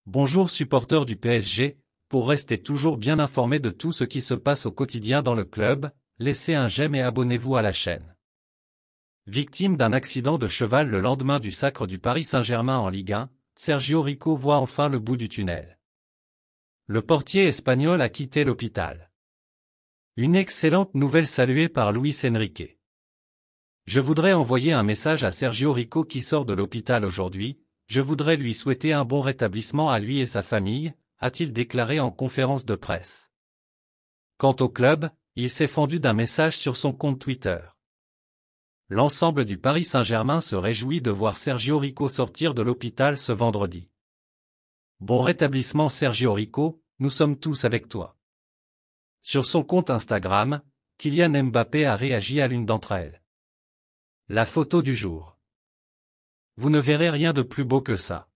Bonjour supporters du PSG, pour rester toujours bien informé de tout ce qui se passe au quotidien dans le club, laissez un j'aime et abonnez-vous à la chaîne. Victime d'un accident de cheval le lendemain du sacre du Paris Saint-Germain en Ligue 1, Sergio Rico voit enfin le bout du tunnel. Le portier espagnol a quitté l'hôpital. Une excellente nouvelle saluée par Luis Enrique. Je voudrais envoyer un message à Sergio Rico qui sort de l'hôpital aujourd'hui. Je voudrais lui souhaiter un bon rétablissement à lui et sa famille, a-t-il déclaré en conférence de presse. Quant au club, il s'est fendu d'un message sur son compte Twitter. L'ensemble du Paris Saint-Germain se réjouit de voir Sergio Rico sortir de l'hôpital ce vendredi. Bon rétablissement Sergio Rico, nous sommes tous avec toi. Sur son compte Instagram, Kylian Mbappé a réagi à l'une d'entre elles. La photo du jour. Vous ne verrez rien de plus beau que ça.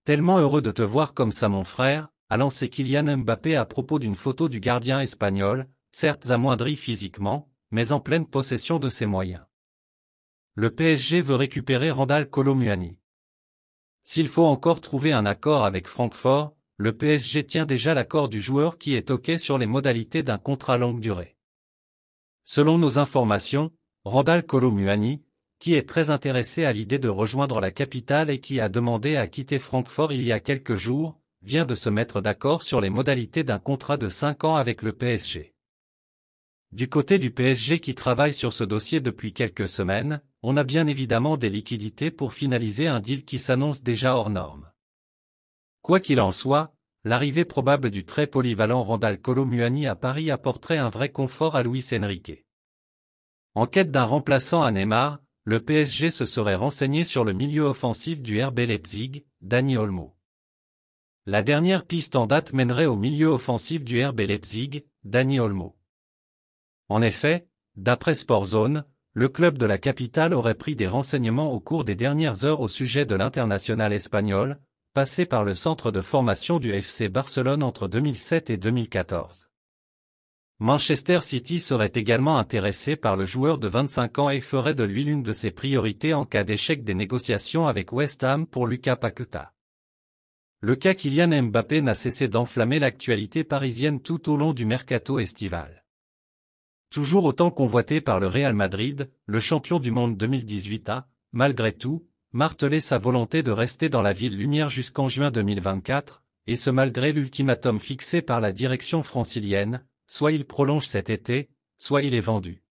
Tellement heureux de te voir comme ça mon frère, a lancé Kylian Mbappé à propos d'une photo du gardien espagnol, certes amoindri physiquement, mais en pleine possession de ses moyens. Le PSG veut récupérer Randal Kolo Muani. S'il faut encore trouver un accord avec Francfort, le PSG tient déjà l'accord du joueur qui est OK sur les modalités d'un contrat longue durée. Selon nos informations, Randal Kolo Muani, qui est très intéressé à l'idée de rejoindre la capitale et qui a demandé à quitter Francfort il y a quelques jours, vient de se mettre d'accord sur les modalités d'un contrat de 5 ans avec le PSG. Du côté du PSG qui travaille sur ce dossier depuis quelques semaines, on a bien évidemment des liquidités pour finaliser un deal qui s'annonce déjà hors norme. Quoi qu'il en soit, l'arrivée probable du très polyvalent Randal Kolo Muani à Paris apporterait un vrai confort à Luis Enrique. En quête d'un remplaçant à Neymar, le PSG se serait renseigné sur le milieu offensif du RB Leipzig, Dani Olmo. La dernière piste en date mènerait au milieu offensif du RB Leipzig, Dani Olmo. En effet, d'après Sportzone, le club de la capitale aurait pris des renseignements au cours des dernières heures au sujet de l'international espagnol, passé par le centre de formation du FC Barcelone entre 2007 et 2014. Manchester City serait également intéressé par le joueur de 25 ans et ferait de lui l'une de ses priorités en cas d'échec des négociations avec West Ham pour Lucas Paqueta. Le cas Kylian Mbappé n'a cessé d'enflammer l'actualité parisienne tout au long du mercato estival. Toujours autant convoité par le Real Madrid, le champion du monde 2018 a, malgré tout, martelé sa volonté de rester dans la ville lumière jusqu'en juin 2024, et ce malgré l'ultimatum fixé par la direction francilienne. Soit il prolonge cet été, soit il est vendu.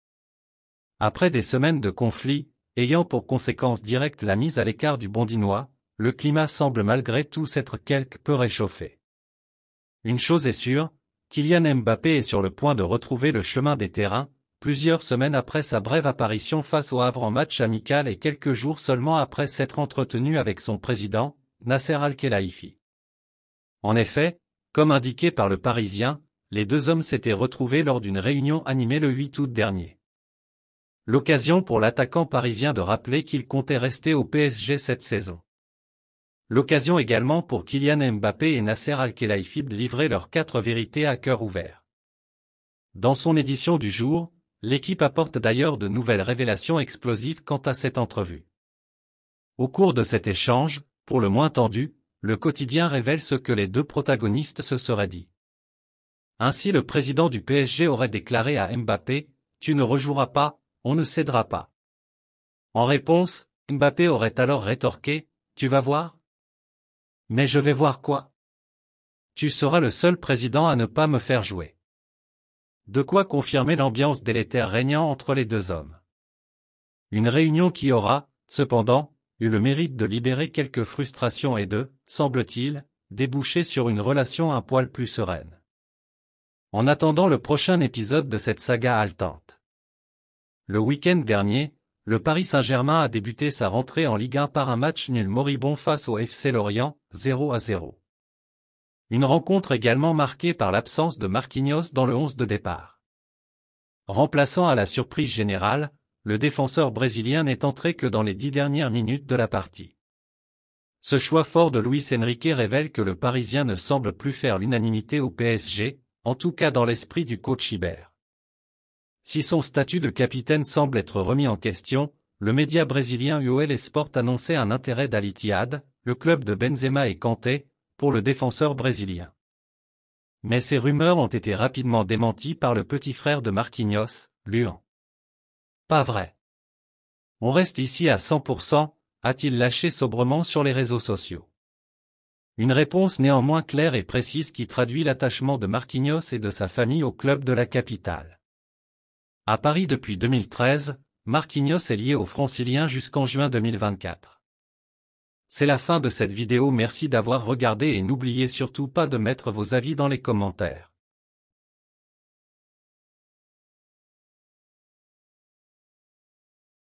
Après des semaines de conflits, ayant pour conséquence directe la mise à l'écart du Bondinois, le climat semble malgré tout s'être quelque peu réchauffé. Une chose est sûre, Kylian Mbappé est sur le point de retrouver le chemin des terrains, plusieurs semaines après sa brève apparition face au Havre en match amical et quelques jours seulement après s'être entretenu avec son président, Nasser Al-Khelaifi. En effet, comme indiqué par le Parisien, les deux hommes s'étaient retrouvés lors d'une réunion animée le 8 août dernier. L'occasion pour l'attaquant parisien de rappeler qu'il comptait rester au PSG cette saison. L'occasion également pour Kylian Mbappé et Nasser Al-Khelaifi de livrer leurs 4 vérités à cœur ouvert. Dans son édition du jour, l'équipe apporte d'ailleurs de nouvelles révélations explosives quant à cette entrevue. Au cours de cet échange, pour le moins tendu, le quotidien révèle ce que les deux protagonistes se seraient dit. Ainsi le président du PSG aurait déclaré à Mbappé, « Tu ne rejoueras pas, on ne cédera pas ». En réponse, Mbappé aurait alors rétorqué, « Tu vas voir ». Mais je vais voir quoi ? Tu seras le seul président à ne pas me faire jouer. De quoi confirmer l'ambiance délétère régnant entre les deux hommes. Une réunion qui aura, cependant, eu le mérite de libérer quelques frustrations et de, semble-t-il, déboucher sur une relation un poil plus sereine. En attendant le prochain épisode de cette saga haletante. Le week-end dernier, le Paris Saint-Germain a débuté sa rentrée en Ligue 1 par un match nul moribond face au FC Lorient, 0-0. Une rencontre également marquée par l'absence de Marquinhos dans le 11 de départ. Remplaçant à la surprise générale, le défenseur brésilien n'est entré que dans les 10 dernières minutes de la partie. Ce choix fort de Luis Enrique révèle que le Parisien ne semble plus faire l'unanimité au PSG, en tout cas dans l'esprit du coach Ibert. Si son statut de capitaine semble être remis en question, le média brésilien UOL Sport annonçait un intérêt d'Al Ittihad, le club de Benzema et Kanté, pour le défenseur brésilien. Mais ces rumeurs ont été rapidement démenties par le petit frère de Marquinhos, Luan. Pas vrai. On reste ici à 100%, a-t-il lâché sobrement sur les réseaux sociaux. Une réponse néanmoins claire et précise qui traduit l'attachement de Marquinhos et de sa famille au club de la capitale. À Paris depuis 2013, Marquinhos est lié aux Franciliens jusqu'en juin 2024. C'est la fin de cette vidéo, merci d'avoir regardé et n'oubliez surtout pas de mettre vos avis dans les commentaires.